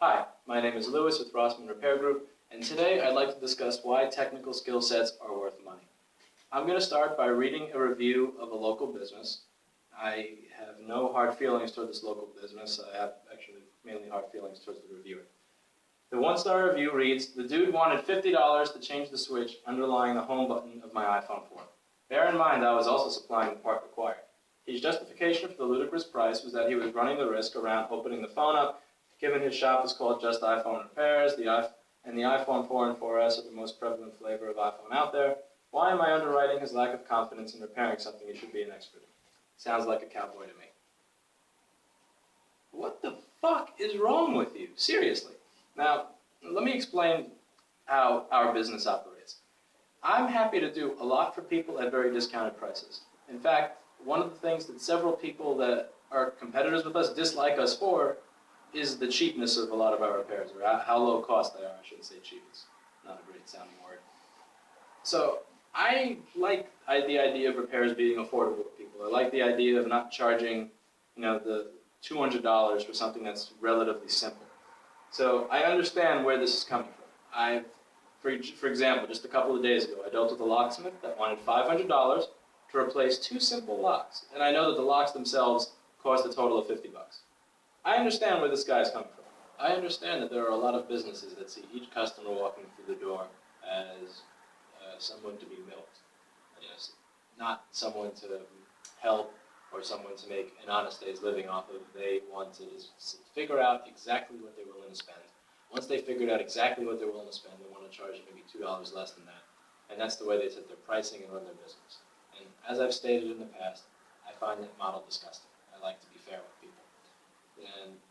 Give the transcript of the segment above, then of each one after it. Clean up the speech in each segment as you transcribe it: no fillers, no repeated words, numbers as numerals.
Hi, my name is Lewis with Rossman Repair Group, and today I'd like to discuss why technical skill sets are worth money. I'm going to start by reading a review of a local business. I have no hard feelings toward this local business. I have actually mainly hard feelings towards the reviewer. The one-star review reads, "The dude wanted $50 to change the switch underlying the home button of my iPhone 4. Bear in mind I was also supplying the part required. His justification for the ludicrous price was that he was running the risk around opening the phone up, given his shop is called Just iPhone Repairs, and the iPhone 4 and 4S are the most prevalent flavor of iPhone out there. Why am I underwriting his lack of confidence in repairing something he should be an expert in? Sounds like a cowboy to me." What the fuck is wrong with you? Seriously. Now, let me explain how our business operates. I'm happy to do a lot for people at very discounted prices. In fact, one of the things that several people that are competitors with us dislike us for is the cheapness of a lot of our repairs, or how low cost they are. I shouldn't say cheap, it's not a great sounding word. So I like the idea of repairs being affordable to people. I like the idea of not charging, the $200 for something that's relatively simple. So I understand where this is coming from. For example, just a couple of days ago, I dealt with a locksmith that wanted $500 to replace 2 simple locks, and I know that the locks themselves cost a total of $50. I understand where this guy is coming from. I understand that there are a lot of businesses that see each customer walking through the door as someone to be milked. Yes, not someone to help or someone to make an honest day's living off of. They want to just figure out exactly what they're willing to spend. Once they figured out exactly what they're willing to spend, they want to charge maybe $2 less than that. And that's the way they set their pricing and run their business. And as I've stated in the past, I find that model disgusting. I like to be fair with people. And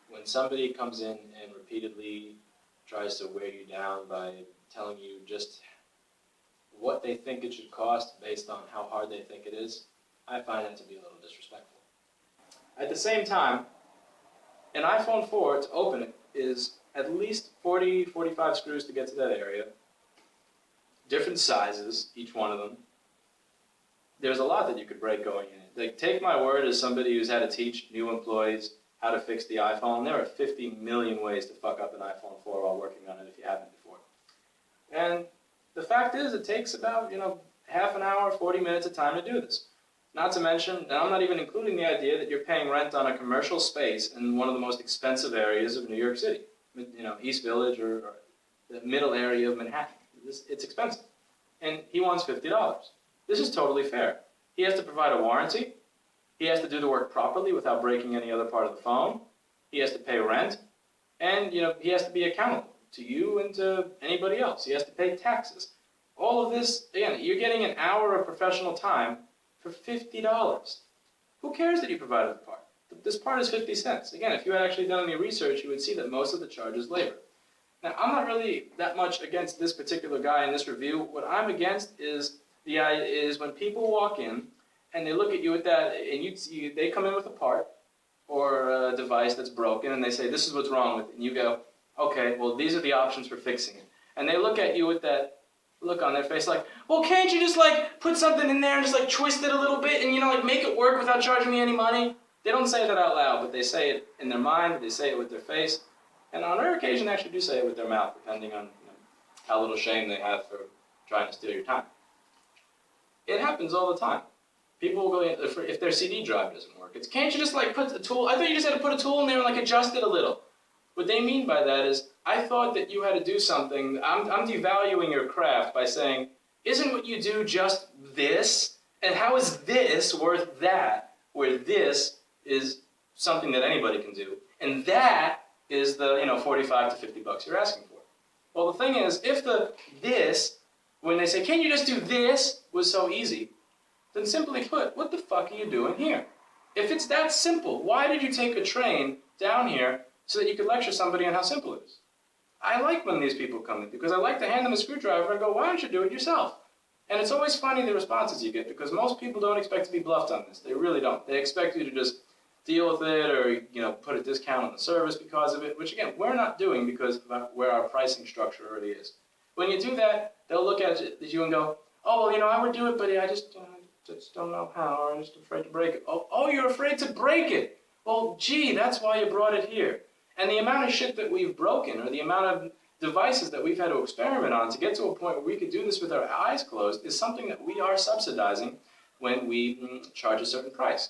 when somebody comes in and repeatedly tries to wear you down by telling you just what they think it should cost based on how hard they think it is, I find that to be a little disrespectful. At the same time, an iPhone 4, to open it, is at least 40, 45 screws to get to that area. Different sizes, each one of them. There's a lot that you could break going in. Like, take my word as somebody who's had to teach new employees how to fix the iPhone. There are 50 million ways to fuck up an iPhone 4 while working on it if you haven't before. And the fact is, it takes about, half an hour, 40 minutes of time to do this. Not to mention, and I'm not even including the idea that you're paying rent on a commercial space in one of the most expensive areas of New York City. East Village or the middle area of Manhattan. It's expensive. And he wants $50. This is totally fair. He has to provide a warranty. He has to do the work properly without breaking any other part of the phone. He has to pay rent. And, he has to be accountable to you and to anybody else. He has to pay taxes. All of this, again, you're getting an hour of professional time for $50. Who cares that you provided the part? This part is 50 cents. Again, if you had actually done any research, you would see that most of the charge is labor. Now, I'm not really that much against this particular guy in this review. What I'm against is when people walk in and they look at you with that, and they come in with a part or a device that's broken, and they say, "This is what's wrong with it." And you go, "Okay, well, these are the options for fixing it." And they look at you with that look on their face like, "Well, can't you just put something in there and just twist it a little bit and make it work without charging me any money?" They don't say that out loud, but they say it in their mind, they say it with their face, and on rare occasion they actually do say it with their mouth, depending on how little shame they have for trying to steal your time. It happens all the time. People will go in, if their CD drive doesn't work, it's, "Can't you just put a tool, I thought you just had to put a tool in there and adjust it a little." What they mean by that is, I thought that you had to do something. I'm devaluing your craft by saying, "Isn't what you do just this? And how is this worth that, where this is something that anybody can do, and that is the 45 to $50 you're asking for?" Well, the thing is, if when they say, "Can you just do this?" was so easy, then simply put, what the fuck are you doing here? If it's that simple, why did you take a train down here so that you could lecture somebody on how simple it is? I like when these people come in, because I like to hand them a screwdriver and go, "Why don't you do it yourself?" And it's always funny the responses you get, because most people don't expect to be bluffed on this. They really don't. They expect you to just deal with it or put a discount on the service because of it, which again, we're not doing because of where our pricing structure already is. When you do that, they'll look at you and go, "Oh, well, I would do it, but I just don't know how, or I'm just afraid to break it." Oh, you're afraid to break it. Well, gee, that's why you brought it here. And the amount of shit that we've broken, or the amount of devices that we've had to experiment on to get to a point where we could do this with our eyes closed, is something that we are subsidizing when we charge a certain price.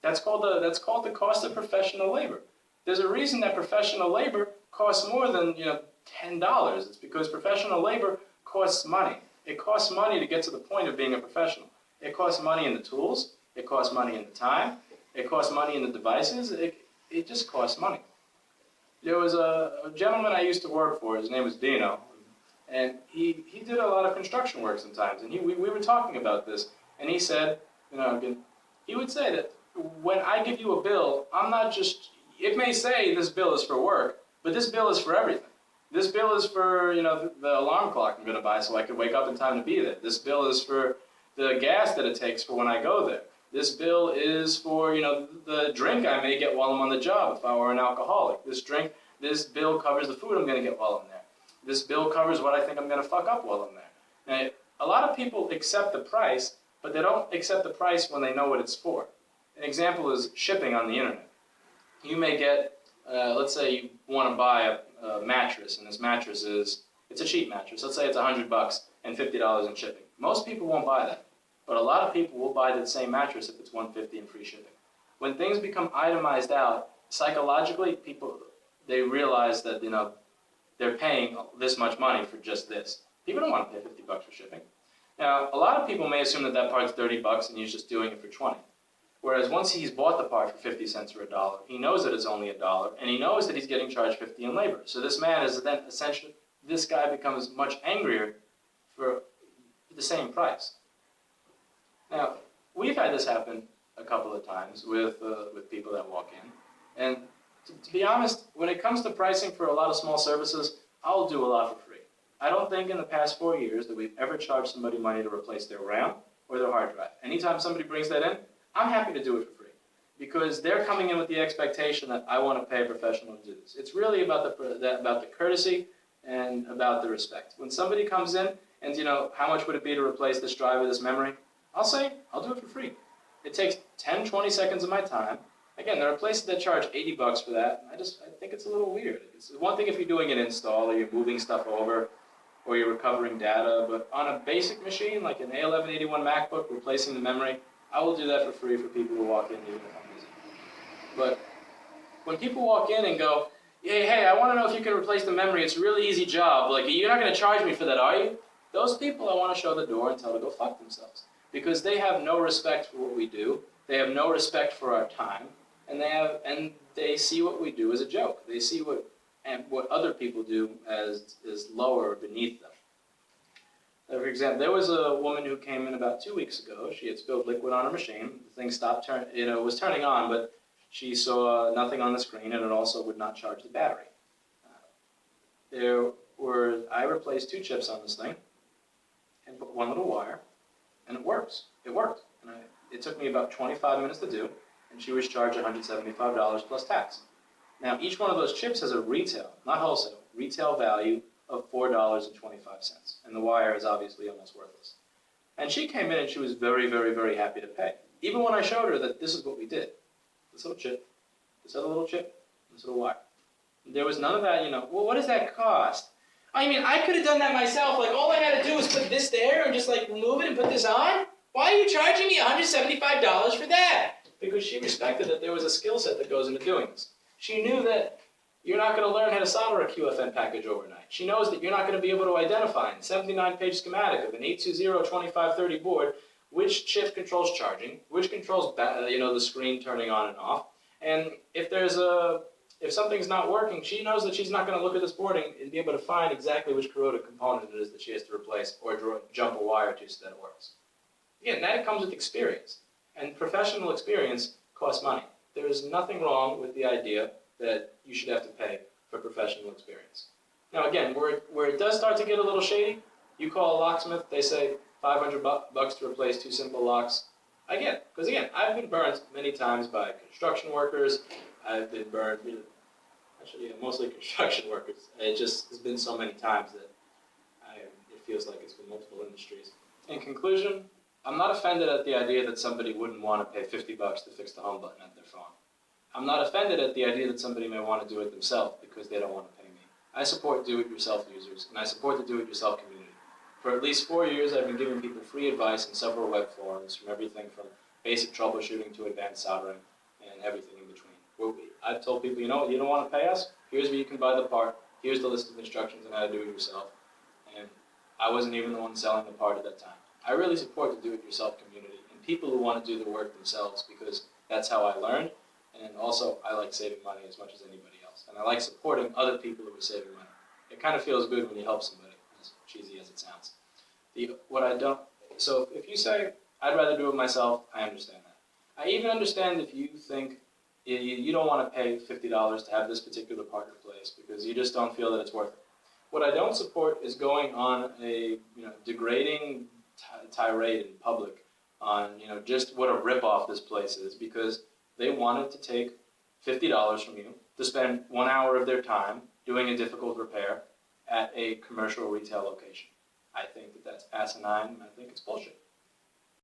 That's called the cost of professional labor. There's a reason that professional labor costs more than $10. It's because professional labor costs money. It costs money to get to the point of being a professional. It costs money in the tools. It costs money in the time. It costs money in the devices. It just costs money. There was a gentleman I used to work for. His name was Dino, and he did a lot of construction work sometimes. And we were talking about this, and he said, he would say that when I give you a bill, I'm not just. It may say this bill is for work, but this bill is for everything. This bill is for the alarm clock I'm going to buy so I can wake up in time to be there. This bill is for the gas that it takes for when I go there. This bill is for the drink I may get while I'm on the job if I were an alcoholic. This bill covers the food I'm going to get while I'm there. This bill covers what I think I'm going to fuck up while I'm there. Now, a lot of people accept the price, but they don't accept the price when they know what it's for. An example is shipping on the internet. You may get, let's say you want to buy a mattress, and this mattress it's a cheap mattress. Let's say it's $100 and $50 in shipping. Most people won't buy that, but a lot of people will buy the same mattress if it's $150 and free shipping. When things become itemized out, psychologically, they realize that they're paying this much money for just this. People don't want to pay $50 for shipping. Now, a lot of people may assume that part's $30 and he's just doing it for $20. Whereas once he's bought the part for 50 cents or $1, he knows that it's only $1, and he knows that he's getting charged 50 in labor. So this man is then essentially, this guy becomes much angrier for the same price. Now, we've had this happen a couple of times with people that walk in, and to be honest, when it comes to pricing for a lot of small services, I'll do a lot for free. I don't think in the past 4 years that we've ever charged somebody money to replace their RAM or their hard drive. Anytime somebody brings that in, I'm happy to do it for free because they're coming in with the expectation that I want to pay a professional to do this. It's really about the courtesy and about the respect. When somebody comes in and, how much would it be to replace this drive or this memory? I'll say, I'll do it for free. It takes 10, 20 seconds of my time. Again, there are places that charge $80 for that. I think it's a little weird. It's one thing if you're doing an install or you're moving stuff over or you're recovering data, but on a basic machine like an A1181 MacBook replacing the memory, I will do that for free for people who walk in even if I'm busy. But when people walk in and go, hey, I want to know if you can replace the memory, it's a really easy job, you're not going to charge me for that, are you? Those people I want to show the door and tell to go fuck themselves. Because they have no respect for what we do, they have no respect for our time, and they see what we do as a joke. They see what other people do as lower or beneath them. For example, there was a woman who came in about 2 weeks ago. She had spilled liquid on her machine. The thing stopped was turning on, but she saw nothing on the screen, and it also would not charge the battery. I replaced 2 chips on this thing and put 1 little wire, and it works. It worked. And it took me about 25 minutes to do, and she was charged $175 plus tax. Now, each one of those chips has a retail, not wholesale, retail value of $4.25, and the wire is obviously almost worthless. And she came in and she was very, very, very happy to pay. Even when I showed her that this is what we did. This little chip, this other little chip, this little wire. There was none of that, well, what does that cost? I mean, I could have done that myself. All I had to do was put this there and just remove it and put this on. Why are you charging me $175 for that? Because she respected that there was a skill set that goes into doing this. She knew that you're not going to learn how to solder a QFN package overnight. She knows that you're not going to be able to identify in a 79-page schematic of an 820-2530 board which chip controls charging, which controls the screen turning on and off. And if something's not working, she knows that she's not going to look at this board and be able to find exactly which corroded component it is that she has to replace or jump a wire to so that it works. Again, that comes with experience. And professional experience costs money. There is nothing wrong with the idea that you should have to pay for professional experience. Now again, where it does start to get a little shady, you call a locksmith, they say $500 to replace 2 simple locks. I get it, because again, I've been burned many times by construction workers. I've been burned, mostly construction workers. It just has been so many times that it feels like it's been multiple industries. In conclusion, I'm not offended at the idea that somebody wouldn't want to pay $50 to fix the home button at their phone. I'm not offended at the idea that somebody may want to do it themselves because they don't want to pay me. I support do-it-yourself users, and I support the do-it-yourself community. For at least 4 years, I've been giving people free advice in several web forums, from everything from basic troubleshooting to advanced soldering and everything in between. I've told people, you know what, you don't want to pay us? Here's where you can buy the part. Here's the list of instructions on how to do it yourself. And I wasn't even the one selling the part at that time. I really support the do-it-yourself community and people who want to do the work themselves because that's how I learned. And also, I like saving money as much as anybody else. And I like supporting other people who are saving money. It kind of feels good when you help somebody, as cheesy as it sounds. So if you say, I'd rather do it myself, I understand that. I even understand if you think you don't want to pay $50 to have this particular part replaced because you just don't feel that it's worth it. What I don't support is going on a degrading tirade in public on just what a ripoff this place is because they wanted to take $50 from you to spend 1 hour of their time doing a difficult repair at a commercial retail location. I think that that's asinine, and I think it's bullshit.